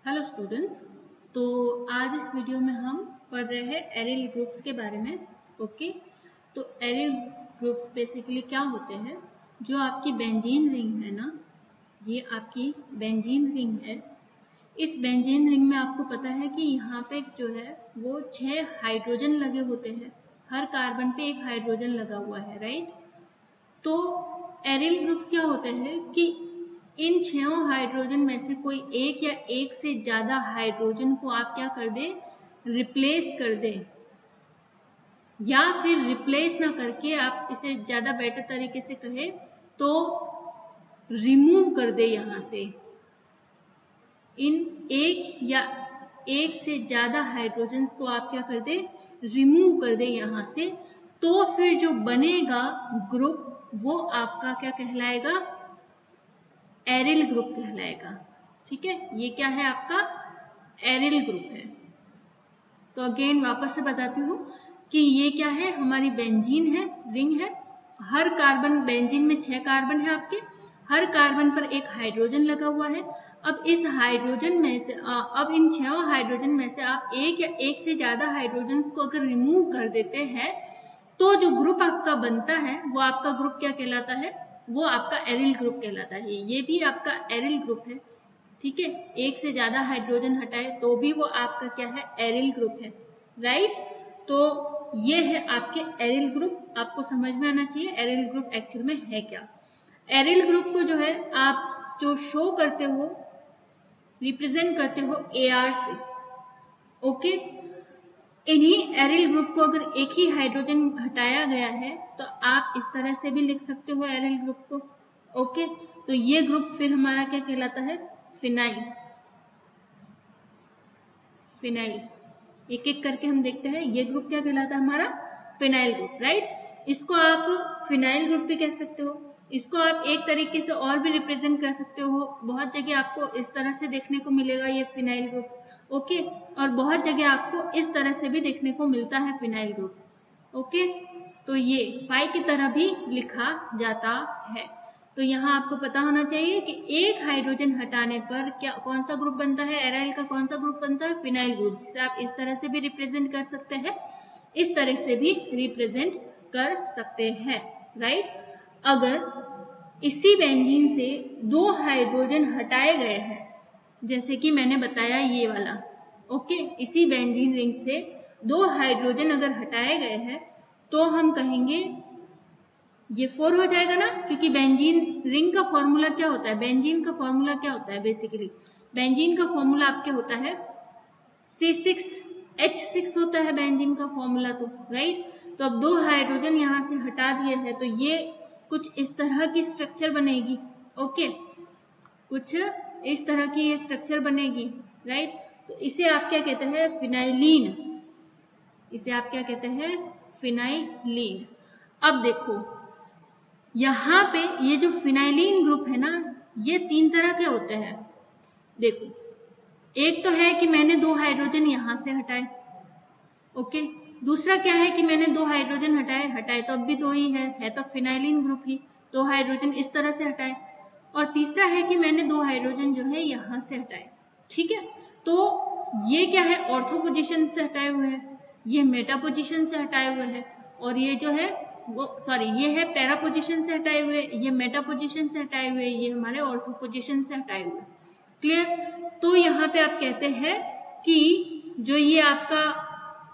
Hello students. तो आज इस वीडियो में हम पढ़ रहे हैं एरिल ग्रुप्स के बारे में। ओके, तो एरिल ग्रुप्स बेसिकली क्या होते हैं? जो आपकी बेंजीन रिंग है ना, ये आपकी बेंजीन रिंग है। इस बेंजीन रिंग में आपको पता है कि यहाँ पे जो है वो 6 हाइड्रोजन लगे होते हैं। हर कार्बन पे एक हाइड्रोजन लगा हुआ है, राइट। तो एरिल ग्रुप्स क्या होते हैं कि इन 6 हाइड्रोजन में से कोई एक या एक से ज्यादा हाइड्रोजन को आप क्या कर दे, रिप्लेस कर दे, या फिर रिप्लेस ना करके आप इसे ज्यादा बेटर तरीके से कहे तो रिमूव कर दे यहां से। इन एक या एक से ज्यादा हाइड्रोजन को आप क्या कर दे, रिमूव कर दे यहां से। तो फिर जो बनेगा ग्रुप वो आपका क्या कहलाएगा, एरिल ग्रुप कहलाएगा। ठीक है, ये क्या है, आपका एरिल ग्रुप है। तो अगेन वापस से बताती हूँ कि ये क्या है, हमारी बेंजीन है, रिंग है। हर कार्बन, बेंजीन में 6 कार्बन है आपके, हर कार्बन पर एक हाइड्रोजन लगा हुआ है। अब इस हाइड्रोजन में से अब इन 6 हाइड्रोजन में से आप एक या एक से ज्यादा हाइड्रोजन को अगर रिमूव कर देते हैं तो जो ग्रुप आपका बनता है वो आपका ग्रुप क्या कहलाता है, वो आपका एरिल ग्रुप कहलाता है। ये भी आपका एरिल ग्रुप है। ठीक है, एक से ज्यादा हाइड्रोजन हटाए तो भी वो आपका क्या है, एरिल ग्रुप है, राइट। तो ये है आपके एरिल ग्रुप। आपको समझ में आना चाहिए एरिल ग्रुप एक्चुअल में है क्या। एरिल ग्रुप को जो है आप जो शो करते हो, रिप्रेजेंट करते हो AR से। ओके, इन्हीं एरिल ग्रुप को अगर एक ही हाइड्रोजन हटाया गया है तो आप इस तरह से भी लिख सकते हो एरिल ग्रुप को। ओके, तो ये ग्रुप फिर हमारा क्या कहलाता है, फिनाइल। फिनाइल, एक एक करके हम देखते हैं। ये ग्रुप क्या कहलाता है, हमारा फिनाइल ग्रुप, राइट। इसको आप फिनाइल ग्रुप भी कह सकते हो। इसको आप एक तरीके से और भी रिप्रेजेंट कर सकते हो। बहुत जगह आपको इस तरह से देखने को मिलेगा ये फिनाइल ग्रुप। ओके, और बहुत जगह आपको इस तरह से भी देखने को मिलता है फिनाइल ग्रुप। ओके, तो ये फाई की तरह भी लिखा जाता है। तो यहाँ आपको पता होना चाहिए कि एक हाइड्रोजन हटाने पर क्या, कौन सा ग्रुप बनता है, एराइल का कौन सा ग्रुप बनता है, फिनाइल ग्रुप। जिसे आप इस तरह से भी रिप्रेजेंट कर सकते हैं, इस तरह से भी रिप्रेजेंट कर सकते हैं, राइट। अगर इसी बेंजीन से 2 हाइड्रोजन हटाए गए हैं, जैसे कि मैंने बताया ये वाला, ओके, इसी बेंजीन रिंग से 2 हाइड्रोजन अगर हटाए गए हैं तो हम कहेंगे ये 4 हो जाएगा ना, क्योंकि बेंजीन रिंग का फॉर्मूला क्या होता है, बेंजीन का फॉर्मूला क्या होता है, बेसिकली बेंजीन का फॉर्मूला आपके होता है C6H6 होता है बेंजीन का फॉर्मूला, तो राइट। तो अब 2 हाइड्रोजन यहाँ से हटा दिए हैं तो ये कुछ इस तरह की स्ट्रक्चर बनेगी। ओके, कुछ इस तरह की ये स्ट्रक्चर बनेगी, राइट। तो इसे आप क्या कहते हैं, फिनाइलीन। इसे आप क्या कहते हैं, फिनाइलीन। अब देखो यहाँ पे ये जो फिनाइलीन ग्रुप है ना, ये 3 तरह के होते हैं। देखो, एक तो है कि मैंने 2 हाइड्रोजन यहाँ से हटाए। ओके, दूसरा क्या है कि मैंने 2 हाइड्रोजन हटाए तो अब भी 2 ही है तो फिनाइलीन ग्रुप ही, 2 हाइड्रोजन इस तरह से हटाए। और तीसरा है कि मैंने 2 हाइड्रोजन जो है यहाँ से हटाए। ठीक है, तो ये क्या है, ऑर्थो पोजीशन से हटाए हुए हैं, ये मेटा पोजीशन से हटाए हुए हैं, और ये जो है वो सॉरी ये है पैरा पोजीशन से हटाए हुए, ये मेटा पोजीशन से हटाए हुए, ये हमारे ऑर्थो पोजीशन से हटाए हुए। क्लियर। तो यहाँ पे आप कहते हैं कि जो ये आपका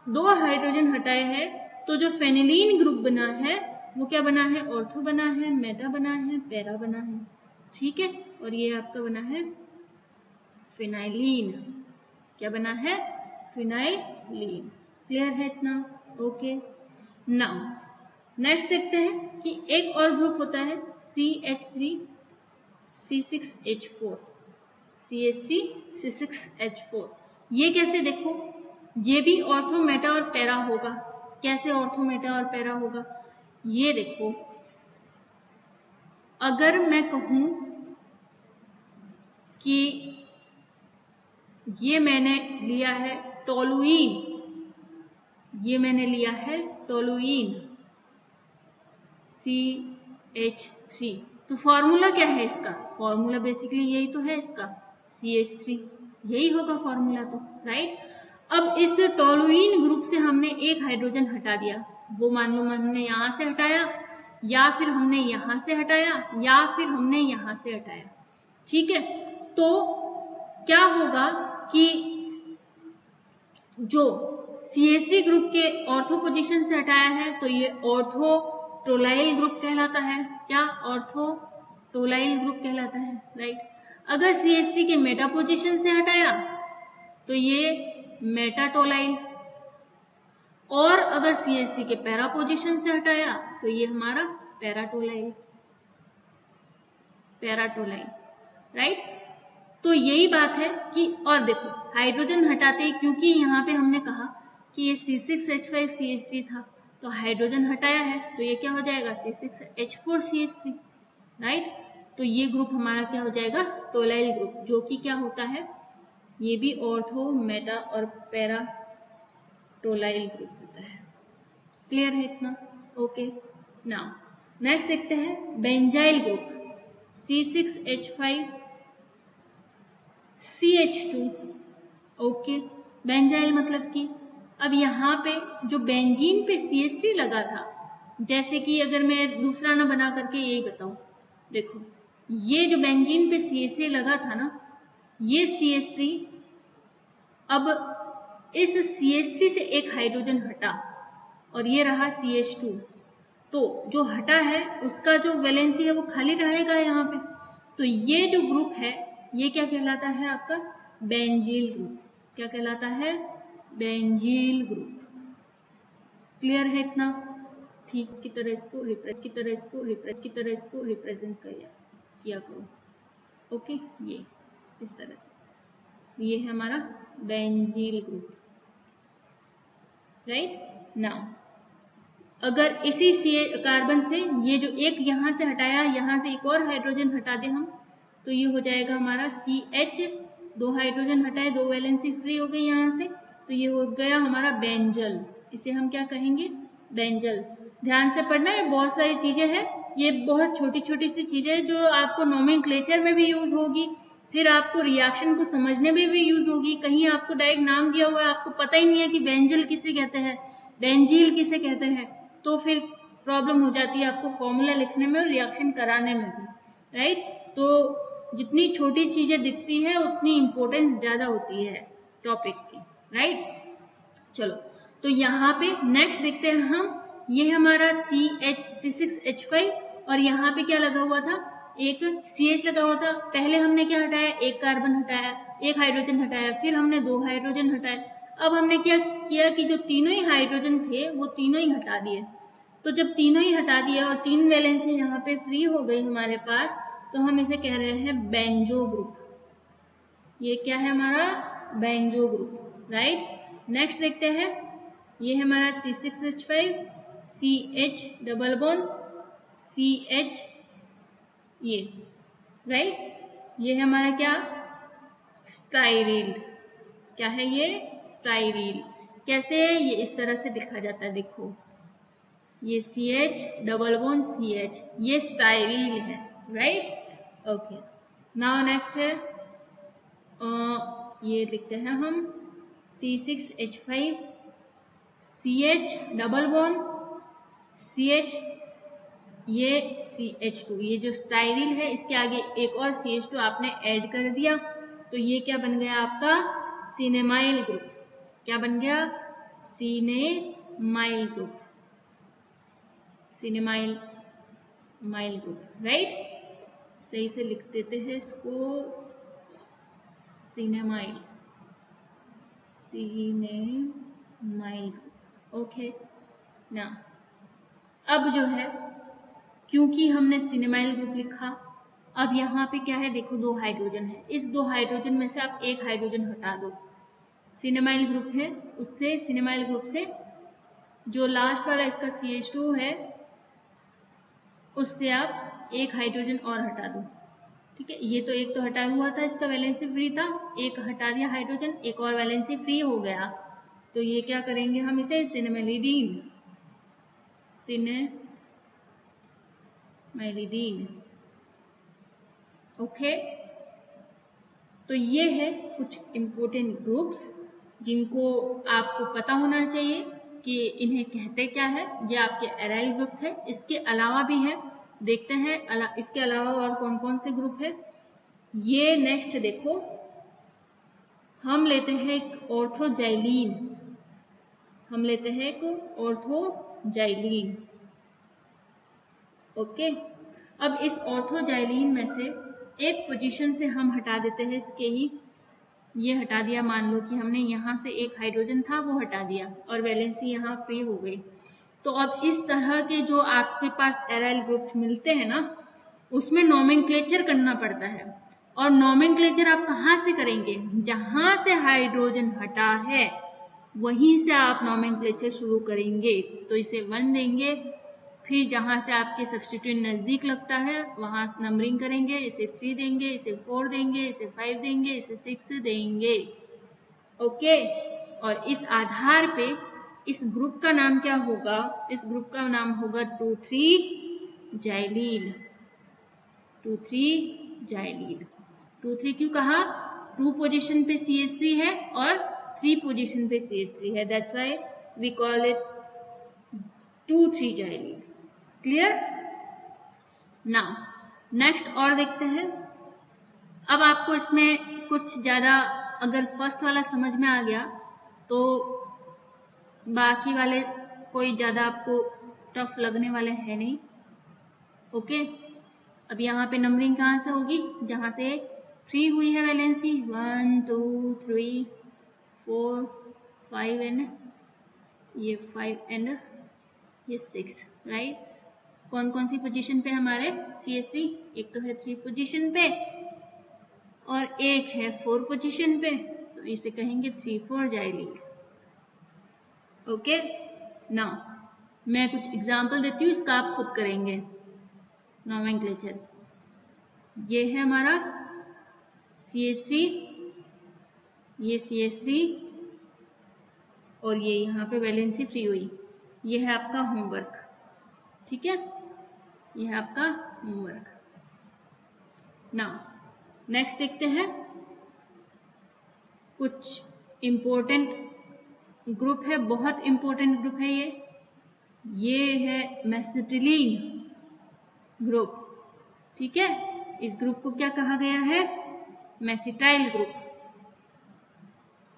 2 हाइड्रोजन हटाए हैं तो जो फेनिलीन ग्रुप बना है वो क्या बना है, ऑर्थो बना है, मेटा बना है, पैरा बना है। ठीक है, और ये आपका बना है फिनाइलीन। क्या बना है, फिनाइलीन। क्लियर है इतना? ओके, नाउ नेक्स्ट देखते हैं कि एक और ग्रुप होता है CH3 C6H4। CH3 C6H4, ये कैसे, देखो ये भी ऑर्थो, मेटा और पैरा होगा। कैसे ऑर्थो, मेटा और पैरा होगा, ये देखो, अगर मैं कहूं कि ये मैंने लिया है टोलुइन, ये मैंने लिया है टोलुइन CH3, तो फॉर्मूला क्या है इसका, फॉर्मूला बेसिकली यही तो है इसका, CH3। यही होगा फॉर्मूला तो, राइट। अब इस टोलुइन ग्रुप से हमने एक हाइड्रोजन हटा दिया, वो मान लो हमने यहाँ से हटाया या फिर हमने यहाँ से हटाया या फिर हमने यहाँ से हटाया, ठीक है। तो क्या होगा कि जो CH3 ग्रुप के ऑर्थो पोजीशन से हटाया है तो ये ऑर्थो टोलाइल ग्रुप कहलाता है। क्या? ऑर्थो टोलाइल ग्रुप कहलाता है, राइट। अगर CH3 के मेटा पोजीशन से हटाया तो ये मेटाटोलाइल, और अगर CH3 के पैरा पोजीशन से हटाया तो ये हमारा पैराटोलाइल, राइट। तो यही बात है कि, और देखो हाइड्रोजन हटाते ही, क्योंकि यहाँ पे हमने कहा कि ये C6H5CH3 था, तो हाइड्रोजन हटाया है तो ये क्या हो जाएगा C6H4CH3, राइट। तो ये ग्रुप हमारा क्या हो जाएगा टोलाइल ग्रुप, जो कि क्या होता है, ये भी ऑर्थो मेटा और पैरा टोलाइल ग्रुप होता है। क्लियर है इतना? ओके। नाउ नेक्स्ट देखते हैं benzyl group C6H5CH2। Okay, benzyl मतलब कि अब यहाँ पे जो बेंजीन पे CH3 लगा था, जैसे कि अगर मैं दूसरा ना बना करके यही बताऊं, देखो ये जो बेंजीन पे CH3 लगा था ना, ये CH3, अब इस CH3 से एक हाइड्रोजन हटा और ये रहा CH2, तो जो हटा है उसका जो वैलेंसी है वो खाली रहेगा यहाँ पे। तो ये जो ग्रुप है ये क्या कहलाता है आपका बेंजील ग्रुप। क्या कहलाता है? बेंजील ग्रुप। क्लियर है इतना? ठीक की तरह इसको रिप्रेजेंट किया करो। ओके, ये इस तरह से, ये है हमारा बेंजील ग्रुप, राइट। नाउ अगर इसी कार्बन से ये जो एक यहाँ से हटाया, यहाँ से एक और हाइड्रोजन हटा दे हम, तो ये हो जाएगा हमारा CH, 2 हाइड्रोजन हटाए, 2 वैलेंसी फ्री हो गई यहाँ से, तो ये हो गया हमारा बेंजल। इसे हम क्या कहेंगे? बेंजल। ध्यान से पढ़ना, ये बहुत सारी चीजें हैं, ये बहुत छोटी छोटी सी चीजें जो आपको नोमेनक्लेचर में भी यूज होगी, फिर आपको रिएक्शन को समझने में भी यूज होगी। कहीं आपको डायरेक्ट नाम दिया हुआ है, आपको पता ही नहीं है कि बेंजल किसे कहते हैं, बेंजील किसे कहते हैं, तो फिर प्रॉब्लम हो जाती है आपको फॉर्मूला लिखने में और रिएक्शन कराने में भी, राइट। तो जितनी छोटी चीजें दिखती है उतनी इंपॉर्टेंस ज्यादा होती है टॉपिक की, राइट। चलो, तो यहाँ पे नेक्स्ट देखते हैं हम, ये हमारा C6H5 और यहाँ पे क्या लगा हुआ था, एक CH लगा हुआ था। पहले हमने क्या हटाया, एक कार्बन हटाया, एक हाइड्रोजन हटाया, फिर हमने 2 हाइड्रोजन हटाए। अब हमने क्या किया कि जो तीनों ही हाइड्रोजन थे वो तीनों ही हटा दिए। तो जब तीनों ही हटा दिए और 3 वैलेंसी यहाँ पे फ्री हो गई हमारे पास, तो हम इसे कह रहे हैं बेंजो ग्रुप। ये क्या है हमारा बेंजो ग्रुप, राइट। नेक्स्ट देखते हैं, ये है हमारा C6H5 CH double bond CH, ये राइट। ये है हमारा क्या, स्टाइरिल। क्या है ये? स्टाइरिल। कैसे? ये इस तरह से लिखा जाता है, देखो ये CH डबल बॉन्ड CH, ये स्टाइरिल है, राइट। ओके, नाउ नेक्स्ट है, ये लिखते हैं हम C6H5 CH double bond CH, ये CH2, ये जो स्टाइरिल है इसके आगे एक और CH2 आपने ऐड कर दिया, तो ये क्या बन गया आपका सिनेमाइल ग्रुप। क्या बन गया? सिनेमाइल ग्रुप, सिनेमाइल ग्रुप, राइट। सही से लिख देते हैं इसको, सिनेमाइल ग्रुप। ओके ना, अब जो है क्योंकि हमने सिनेमाइल ग्रुप लिखा, अब यहाँ पे क्या है, देखो 2 हाइड्रोजन है, इस 2 हाइड्रोजन में से आप एक हाइड्रोजन हटा दो, सिनेमाइल ग्रुप है उससे, सिनेमाइल ग्रुप से जो लास्ट वाला इसका CH2 है उससे आप एक हाइड्रोजन और हटा दो, ठीक है। ये तो एक तो हटा हुआ था, इसका वैलेंसी फ्री था, एक हटा दिया हाइड्रोजन, एक और वैलेंसी फ्री हो गया, तो ये क्या करेंगे हम इसे सिनेमेलिडीन, ओके। तो ये है कुछ इम्पोर्टेंट ग्रुप्स जिनको आपको पता होना चाहिए कि इन्हें कहते क्या है। ये आपके एराइल ग्रुप्स है। इसके अलावा भी है, देखते हैं इसके अलावा और कौन कौन से ग्रुप है। ये नेक्स्ट देखो, हम लेते हैं एक ऑर्थोजाइलीन, हम लेते हैं एक ऑर्थोजाइलीन। ओके, अब इस ऑर्थोजाइलीन में से एक पोजीशन से हम हटा देते हैं इसके ही, ये हटा दिया, मान लो कि हमने यहाँ से एक हाइड्रोजन था वो हटा दिया और वैलेंसी यहाँ फ्री हो गई। तो अब इस तरह के जो आपके पास एराइल ग्रुप्स मिलते हैं ना, उसमें नोमेनक्लेचर करना पड़ता है। और नोमेनक्लेचर आप कहाँ से करेंगे? जहां से हाइड्रोजन हटा है वहीं से आप नोमेनक्लेचर शुरू करेंगे। तो इसे 1 देंगे, फिर जहां से आपके सब्स्टिट्यूट नजदीक लगता है वहां नंबरिंग करेंगे, इसे 3 देंगे, इसे 4 देंगे, इसे 5 देंगे, इसे 6 देंगे। ओके, और इस आधार पे इस ग्रुप का नाम क्या होगा? इस ग्रुप का नाम होगा 2,3-जाइलील। 2,3-जाइलील। 2,3 क्यों कहा? 2 पोजीशन पे CH3 है और 3 पोजीशन पे CH3 है, that's why we call it 2,3-जाइलील। क्लियर? नाउ नेक्स्ट और देखते हैं। अब आपको इसमें कुछ ज्यादा, अगर फर्स्ट वाला समझ में आ गया तो बाकी वाले कोई ज्यादा आपको टफ लगने वाले हैं नहीं। ओके, अब यहाँ पे नंबरिंग कहाँ से होगी? जहां से फ्री हुई है वैलेंसी, 1 2 3 4 5 एंड ये 5 एंड ये 6, राइट। कौन कौन सी पोजीशन पे हमारे CH3? एक तो है 3 पोजीशन पे और एक है 4 पोजीशन पे, तो इसे कहेंगे 3,4-जाइलील। ओके, नाउ मैं कुछ एग्जांपल देती हूँ, इसका आप खुद करेंगे नोमेनक्लेचर। ये है हमारा CH3, ये CH3 और ये यहाँ पे वैलेंसी फ्री हुई। ये है आपका होमवर्क, ठीक है, ये है आपका होमवर्क। नाउ नेक्स्ट देखते हैं कुछ इम्पोर्टेंट ग्रुप है, बहुत इम्पोर्टेंट ग्रुप है ये है मेसिटिलीन ग्रुप, ठीक है। इस ग्रुप को क्या कहा गया है? Mesityl group.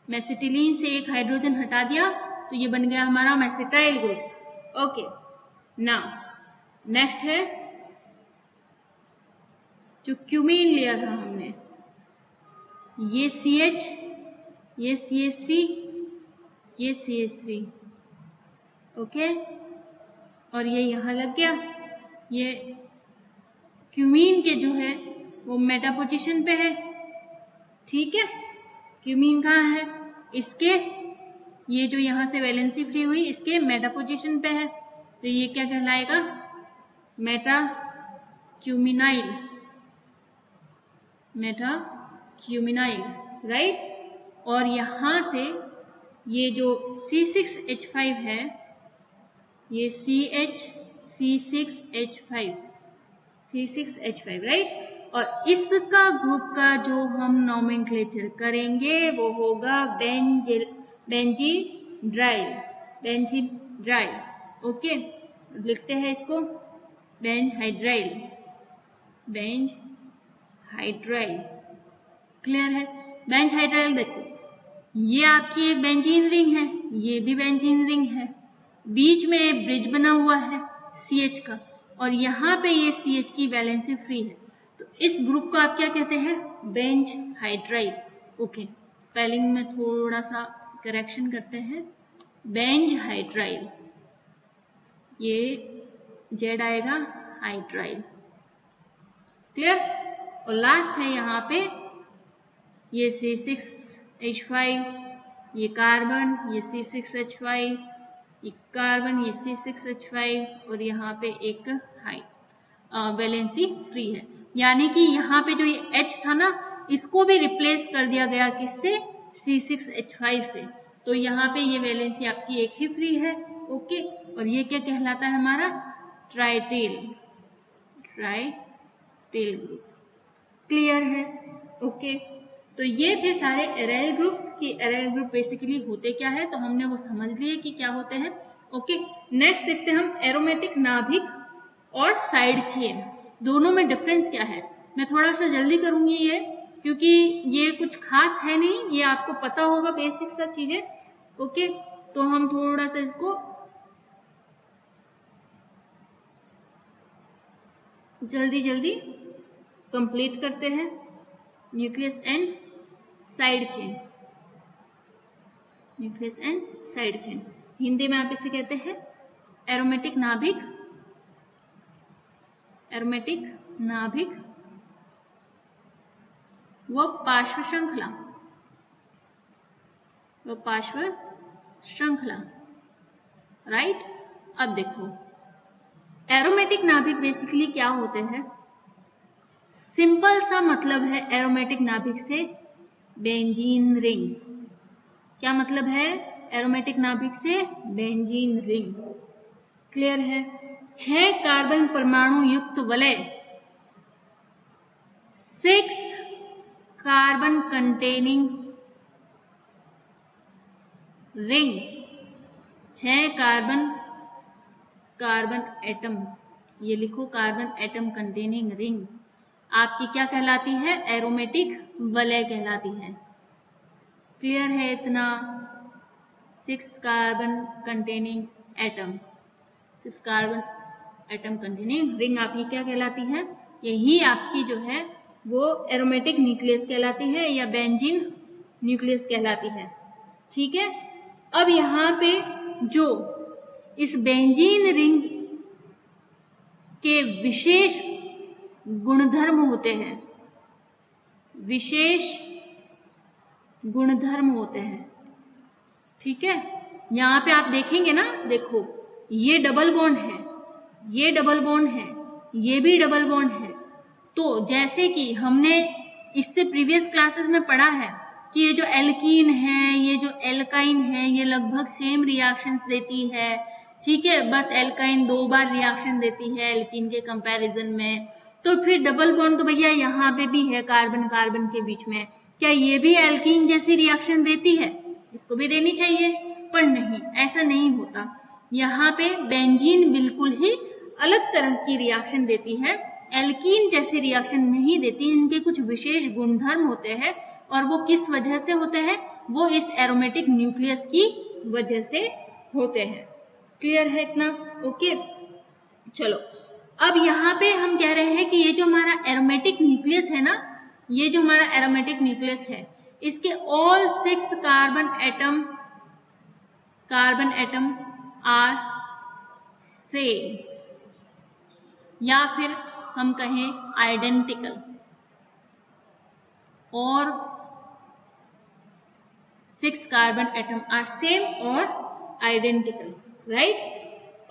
मेसिटिलीन से एक हाइड्रोजन हटा दिया तो ये बन गया हमारा mesityl group. Okay, now next है जो क्यूमीन लिया था हमने, ये CH, ये CH3, ये CH3, ओके, और ये यहां लग गया। ये क्यूमीन के जो है वो मेटा पोजीशन पे है, ठीक है। क्यूमीन कहाँ है? इसके, ये जो यहां से वैलेंसी फ्री हुई इसके मेटा पोजीशन पे है, तो ये क्या कहलाएगा? Meta cuminyl, meta cuminyl, right. और यहां से ये जो C6H5 है, ये C6H5, C6H5, राइट। और इसका ग्रुप का जो हम नोमेनक्लेचर करेंगे वो होगा बेंजीड्राइल, बेंजीड्राइल। ओके, लिखते हैं इसको बेंजहाइड्राइल, बेंजहाइड्राइल। क्लियर है? बेंजहाइड्राइल देखो, ये आपकी एक बेंजीन रिंग है, ये भी बेंजीन रिंग है, बीच में एक ब्रिज बना हुआ है CH का, और यहाँ पे ये CH की वैलेंसी फ्री है, तो इस ग्रुप को आप क्या कहते हैं? बेंजहाइड्राइल। ओके, स्पेलिंग में थोड़ा सा करेक्शन करते हैं, बेंजहाइड्राइल, ये जेड आएगा, हाइड्राइल। क्लियर? और लास्ट है यहाँ पे ये C6H5, ये कार्बन, ये C6H5, ये कार्बन, ये C6H5, और यहाँ पे एक वैलेंसी फ्री है। यानी कि यहाँ पे जो ये H था ना, इसको भी रिप्लेस कर दिया गया किससे? C6H5 से। तो यहाँ पे ये वैलेंसी आपकी एक ही फ्री है। ओके, और ये क्या कहलाता है? हमारा ट्राइटेल, ट्राइटेल ग्रुप। क्लियर है? ओके, तो ये थे सारे एराइल ग्रुप्स कि एराइल ग्रुप बेसिकली होते क्या है, तो हमने वो समझ लिए कि क्या होते हैं। ओके, नेक्स्ट देखते हैं हम एरोमेटिक नाभिक और साइड चेन, दोनों में डिफरेंस क्या है। मैं थोड़ा सा जल्दी करूंगी ये, क्योंकि ये कुछ खास है नहीं, ये आपको पता होगा बेसिक सा चीजें। ओके, तो हम थोड़ा सा इसको जल्दी जल्दी कंप्लीट करते हैं। Nucleus and side chain, nucleus and side chain, Hindi में आप इसे कहते हैं एरोमेटिक नाभिक, एरोमेटिक नाभिक व पार्श्व श्रृंखला, व पार्श्व श्रृंखला, राइट। अब देखो एरोमेटिक नाभिक बेसिकली क्या होते हैं, सिंपल सा मतलब है एरोमेटिक नाभिक से बेंजीन रिंग। क्या मतलब है एरोमेटिक नाभिक से? Benzene ring. क्लियर है? 6 कार्बन परमाणु युक्त वलय, 6 carbon containing ring, 6 carbon atom, ये लिखो कार्बन एटम कंटेनिंग रिंग आपकी क्या कहलाती है? एरोमेटिक वलय कहलाती है। क्लियर है इतना? 6 carbon containing atom, 6 carbon atom containing ring आपकी क्या कहलाती है? यही आपकी जो है वो एरोमेटिक न्यूक्लियस कहलाती है या बेंजीन न्यूक्लियस कहलाती है। ठीक है, अब यहाँ पे जो इस बेंजीन रिंग के विशेष गुणधर्म होते हैं, विशेष गुणधर्म होते हैं। ठीक है, यहाँ पे आप देखेंगे ना, देखो ये डबल बॉन्ड है, ये डबल बॉन्ड है, ये भी डबल बॉन्ड है। तो जैसे कि हमने इससे प्रीवियस क्लासेस में पढ़ा है कि ये जो एल्कीन है, ये जो एल्काइन है, ये लगभग सेम रिएक्शंस देती है। ठीक है, बस एल्काइन 2 बार रिएक्शन देती है एल्कीन के कंपैरिजन में। तो फिर डबल बॉन्ड तो भैया यहाँ पे भी है कार्बन कार्बन के बीच में, क्या ये भी एल्कीन जैसी रिएक्शन देती है? इसको भी देनी चाहिए, पर नहीं, ऐसा नहीं होता। यहाँ पे बेंजीन बिल्कुल ही अलग तरह की रिएक्शन देती है, एल्कीन जैसी रिएक्शन नहीं देती। इनके कुछ विशेष गुणधर्म होते हैं, और वो किस वजह से होते हैं? वो इस एरोमेटिक न्यूक्लियस की वजह से होते हैं। क्लियर है इतना? ओके, चलो अब यहाँ पे हम कह रहे हैं कि ये जो हमारा एरोमेटिक न्यूक्लियस है ना, ये जो हमारा एरोमेटिक न्यूक्लियस है, इसके all 6 carbon atom are same, या फिर हम कहें आइडेंटिकल, और 6 कार्बन एटम आर सेम और आइडेंटिकल, राइट।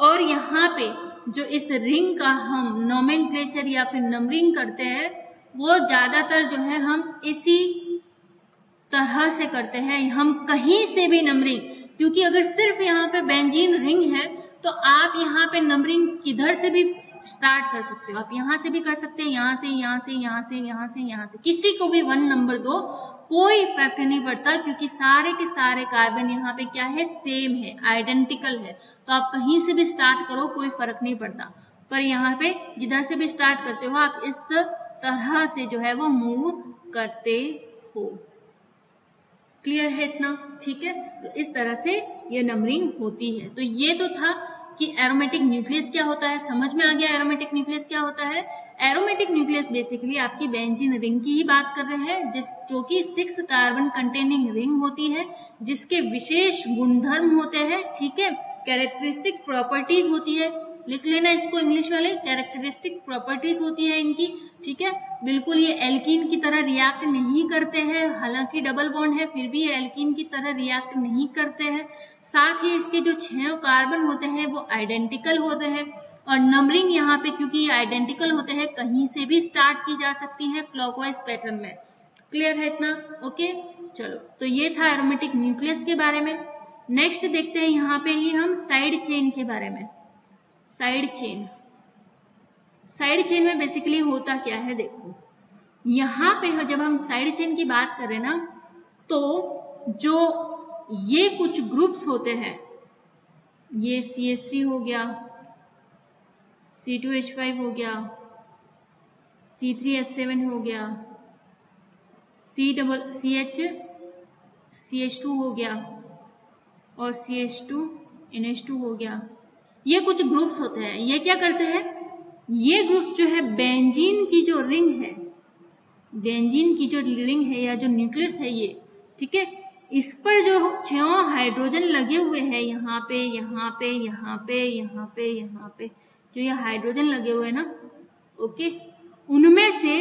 और यहाँ पे जो इस रिंग का हम नोमेनक्लेचर या फिर नंबरिंग करते हैं, वो ज्यादातर जो है हम इसी तरह से करते हैं, हम कहीं से भी नंबरिंग, क्योंकि अगर सिर्फ यहाँ पे बेंजीन रिंग है तो आप यहाँ पे नंबरिंग किधर से भी स्टार्ट कर सकते हो। आप यहाँ से भी कर सकते हैं, यहाँ से, यहाँ से, यहाँ से, यहाँ से, यहाँ से, किसी को भी 1 नंबर दो, कोई इफेक्ट नहीं पड़ता, क्योंकि सारे के सारे कार्बन यहाँ पे क्या है? सेम है, आइडेंटिकल है। तो आप कहीं से भी स्टार्ट करो, कोई फर्क नहीं पड़ता। पर यहाँ पे जिधर से भी स्टार्ट करते हो आप इस तरह से जो है वो मूव करते हो। क्लियर है इतना? ठीक है, तो इस तरह से ये नंबरिंग होती है। तो ये तो था कि एरोमेटिक न्यूक्लियस क्या होता है, समझ में आ गया एरोमेटिक न्यूक्लियस क्या होता है। एरोमेटिक न्यूक्लियस बेसिकली आपकी बेंजीन रिंग की ही बात कर रहे हैं, जो कि 6 कार्बन कंटेनिंग रिंग होती है, जिसके विशेष गुणधर्म होते हैं। ठीक है, कैरेक्टरिस्टिक प्रॉपर्टीज होती है, लिख लेना इसको इंग्लिश वाले, कैरेक्टरिस्टिक प्रॉपर्टीज होती है इनकी। ठीक है, बिल्कुल ये एल्कीन की तरह रिएक्ट नहीं करते हैं, हालांकि डबल बॉन्ड है फिर भी ये एल्कीन की तरह रिएक्ट नहीं करते हैं। साथ ही इसके जो 6 कार्बन होते हैं वो आइडेंटिकल होते हैं, और नंबरिंग यहाँ पे क्योंकि ये आइडेंटिकल होते हैं कहीं से भी स्टार्ट की जा सकती है क्लॉकवाइज पैटर्न में। क्लियर है इतना? ओके, चलो तो ये था एरोमेटिक न्यूक्लियस के बारे में। नेक्स्ट देखते हैं यहाँ पे ही हम साइड चेन के बारे में। साइड चेन, साइड चेन में बेसिकली होता क्या है, देखो यहाँ पे जब हम साइड चेन की बात करें ना, तो जो ये कुछ ग्रुप्स होते हैं, ये CH3 हो गया, C2H5 हो गया, C3H7 हो गया, CH2 हो गया और CH2NH2 हो गया। ये कुछ ग्रुप्स होते हैं। ये क्या करते हैं, ये ग्रुप्स जो है बेंजीन की जो रिंग है, बेंजीन की जो रिंग है या जो न्यूक्लियस है ये, ठीक है, इस पर जो 6 हाइड्रोजन लगे हुए हैं, यहाँ पे यहाँ पे यहाँ पे यहाँ पे यहाँ पे जो ये हाइड्रोजन लगे हुए हैं ना, ओके, उनमें से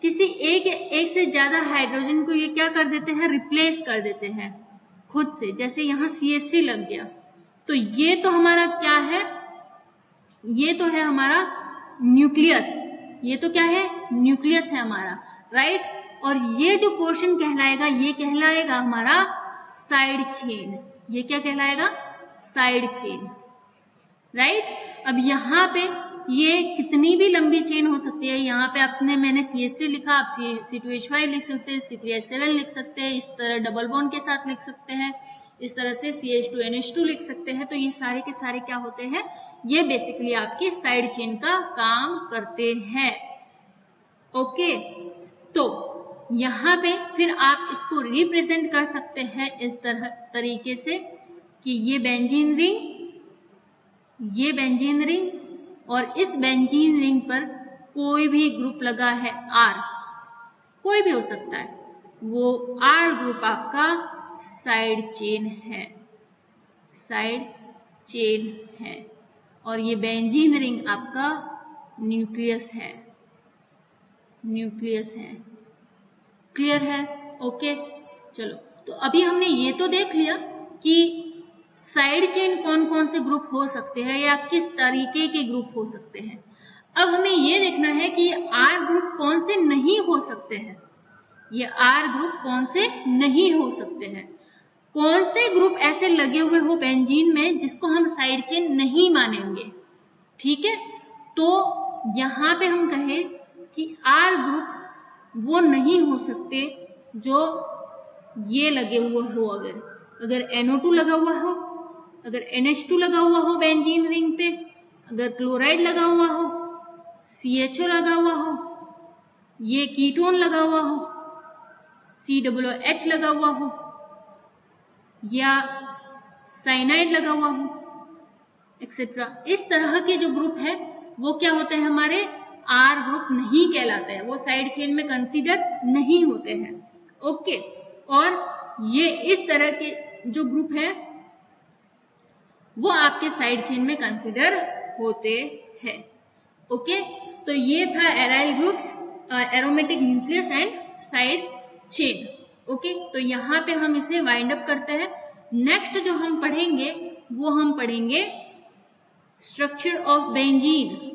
किसी एक से ज्यादा हाइड्रोजन को ये क्या कर देते हैं, रिप्लेस कर देते हैं खुद से। जैसे यहाँ CH3 लग गया, तो ये तो हमारा क्या है, ये तो है हमारा न्यूक्लियस, ये तो क्या है, न्यूक्लियस है हमारा, राइट। और ये जो पोर्शन कहलाएगा, ये कहलाएगा हमारा साइड चेन। ये क्या कहलाएगा, साइड चेन, राइट। अब यहाँ पे ये कितनी भी लंबी चेन हो सकती है। यहाँ पे मैंने CH3 लिखा, आप C2H5 लिख सकते हैं, C3H7 लिख सकते हैं, इस तरह डबल बॉन्ड के साथ लिख सकते हैं, इस तरह से CH2NH2 लिख सकते हैं। तो ये सारे के सारे क्या होते हैं, ये बेसिकली आपकी साइड चेन का काम करते हैं। ओके, तो यहाँ पे फिर आप इसको रिप्रेजेंट कर सकते हैं इस तरीके से कि ये बेंजीन रिंग, ये बेंजीन रिंग, और इस बेंजीन रिंग पर कोई भी ग्रुप लगा है, R, कोई भी हो सकता है, वो R ग्रुप आपका साइड चेन है, साइड चेन है। और ये बेंजीन रिंग आपका न्यूक्लियस है, न्यूक्लियस है। क्लियर है, ओके। चलो, तो अभी हमने ये तो देख लिया कि साइड चेन कौन कौन से ग्रुप हो सकते हैं या किस तरीके के ग्रुप हो सकते हैं। अब हमें ये देखना है कि ये R ग्रुप कौन से नहीं हो सकते हैं, ये R ग्रुप कौन से नहीं हो सकते हैं, कौन से ग्रुप ऐसे लगे हुए हो बेंजीन में जिसको हम साइड चेन नहीं मानेंगे, ठीक है। तो यहाँ पे हम कहें कि R ग्रुप वो नहीं हो सकते जो ये लगे हुए हो, अगर NO2 लगा हुआ हो, अगर NH2 लगा हुआ हो बेंजीन रिंग पे, अगर क्लोराइड लगा हुआ हो, CHO लगा हुआ हो, ये कीटोन लगा हुआ हो, COOH लगा हुआ हो, या साइनाइड लगा हुआ हो, एक्सेट्रा। इस तरह के जो ग्रुप है वो क्या होते हैं, हमारे R ग्रुप नहीं कहलाते हैं, वो साइड चेन में कंसीडर नहीं होते हैं, ओके। और ये इस तरह के जो ग्रुप है वो आपके साइड चेन में कंसीडर होते हैं, ओके। तो ये था aryl groups, aromatic nucleus and side chain, okay. तो यहाँ पे हम इसे वाइंड अप करते हैं। नेक्स्ट जो हम पढ़ेंगे वो हम पढ़ेंगे स्ट्रक्चर ऑफ बेंजीन।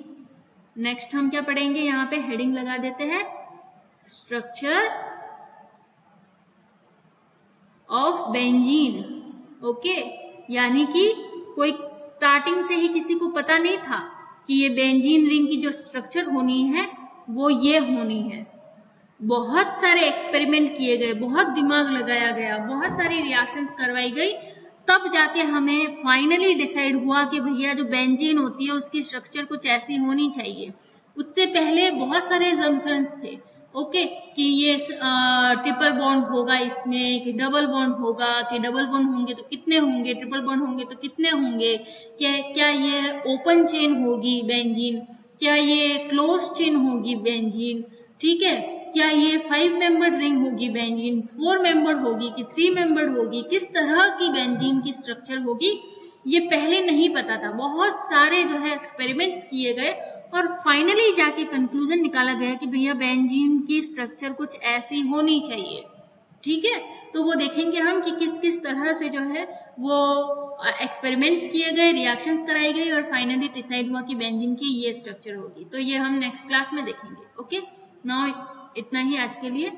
नेक्स्ट हम क्या पढ़ेंगे, यहाँ पे हेडिंग लगा देते हैं, स्ट्रक्चर ऑफ बेंजीन, ओके। यानी कि कोई स्टार्टिंग से ही किसी को पता नहीं था कि ये बेंजीन रिंग की जो स्ट्रक्चर होनी है वो ये होनी है। बहुत सारे एक्सपेरिमेंट किए गए, बहुत दिमाग लगाया गया, बहुत सारी रिएक्शंस करवाई गई, तब जाके हमें फाइनली डिसाइड हुआ कि भैया जो बेंजीन होती है उसकी स्ट्रक्चर कुछ ऐसी होनी चाहिए। उससे पहले बहुत सारे assumptions थे, ओके, कि ये ट्रिपल बॉन्ड होगा इसमें, कि डबल बॉन्ड होगा, कि डबल बॉन्ड होंगे तो कितने होंगे, ट्रिपल बॉन्ड होंगे तो कितने होंगे, क्या ये ओपन चेन होगी बेंजीन, क्या ये क्लोज चेन होगी बेंजीन, ठीक है, क्या ये 5 मेंबर्ड रिंग होगी बेंजीन, 4 मेंबर्ड होगी कि 3 मेंबर्ड होगी, किस तरह की बेंजीन की स्ट्रक्चर होगी, ये पहले नहीं पता था। बहुत सारे जो है एक्सपेरिमेंट्स किए गए और फाइनली जाके कंक्लूजन निकाला गया कि भैया बेंजीन की स्ट्रक्चर कुछ ऐसी होनी चाहिए, ठीक है। तो वो देखेंगे हम कि किस किस तरह से जो है वो एक्सपेरिमेंट्स किए गए, रिएक्शंस कराई गई और फाइनली डिसाइड हुआ कि बेंजीन की ये स्ट्रक्चर होगी। तो ये हम नेक्स्ट क्लास में देखेंगे, ओके। नाउ इतना ही आज के लिए।